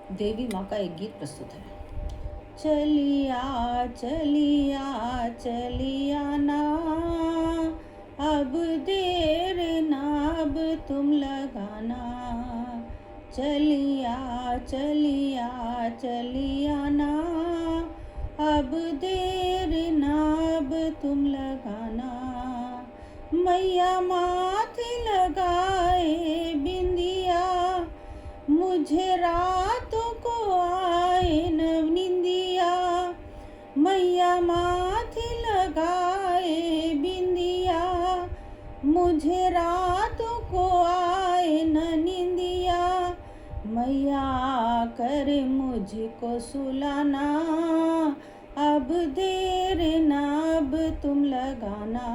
देवी माँ का एक गीत प्रस्तुत है। चलिया चलिया चलिया ना, अब देर ना अब तुम लगाना। चलिया चलिया चलिया ना, अब देर ना अब तुम लगाना। मैया माथे लगाए बिंदिया, मुझे रातों को आए न निंदिया। मैया माथे लगाए बिंदिया, मुझे रातों को आए न निंदिया। मैया कर मुझको सुलाना, अब देर ना अब तुम लगाना।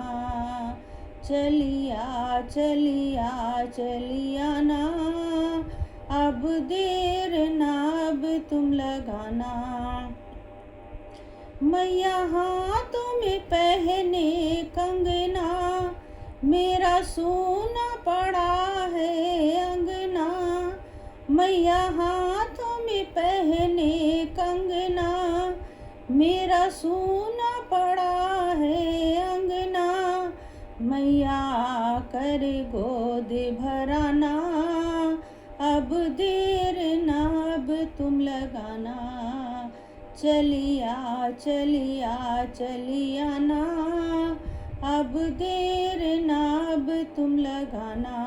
चलिया चलिया चलिया ना, अब देर ना अब तुम लगाना। मैया हाथों में पहने कंगना, मेरा सोना पड़ा है अंगना। मैया हाथों में पहने कंगना, मेरा सोना पड़ा है अंगना। मैया कर गोद भराना, अब देर ना अब तुम लगाना। चलिया चलिया चलिया ना, अब देर ना अब तुम लगाना।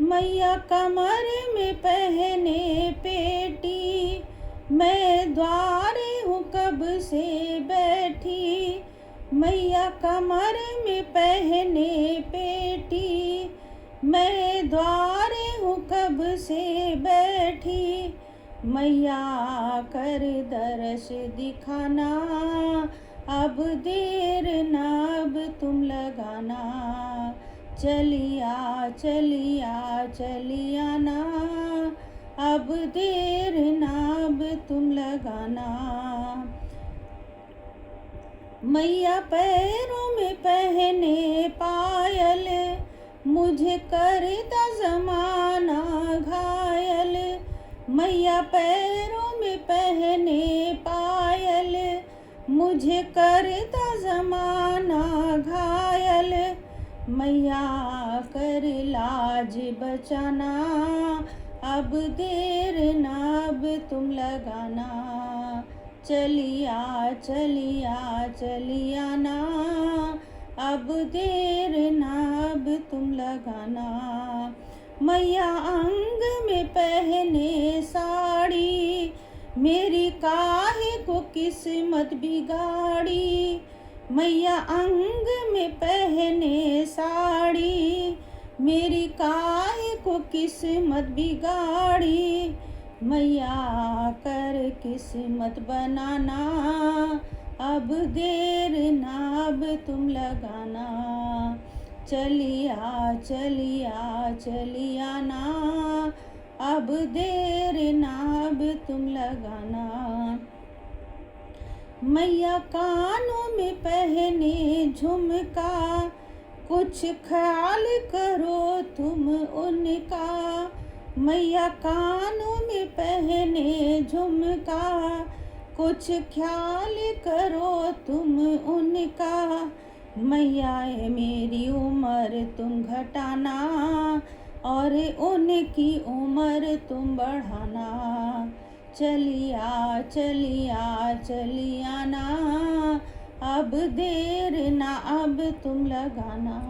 मैया कमर में पहने पेटी, मैं द्वारे हूँ कब से बैठी। मैया कमर में पहने पेटी, मैं द्वारे हूँ कब से बैठी। मैया कर दर्श दिखाना, अब देर ना अब तुम लगाना। चलिया चलिया चलिया ना, अब देर ना अब तुम लगाना। मैया पैरों में पहने पायल, मुझे करता जमाना घायल। मैया पैरों में पहने पायल, मुझे करता जमाना घायल। मैया कर लाज बचाना, अब देर ना अब तुम लगाना। चलिया चलिया चलिया ना, अब देर ना अब तुम लगाना। मैया अंग में पहने साड़ी, मेरी काहे को किस्मत बिगाड़ी। मैया अंग में पहने साड़ी, मेरी काहे को किस्मत बिगाड़ी। मैया कर किस्मत बनाना, अब देर ना अब तुम लगाना। चलिया चलिया चलिया ना, अब देर ना अब तुम लगाना। मैया कानों में पहने झुमका, कुछ ख्याल करो तुम उनका। मैया कानों में पहने झुमका, कुछ ख्याल करो तुम उनका। मैया मेरी उम्र तुम घटाना, और उनकी उम्र तुम बढ़ाना। चलिया चलिया चलिया ना, अब देर ना अब तुम लगाना।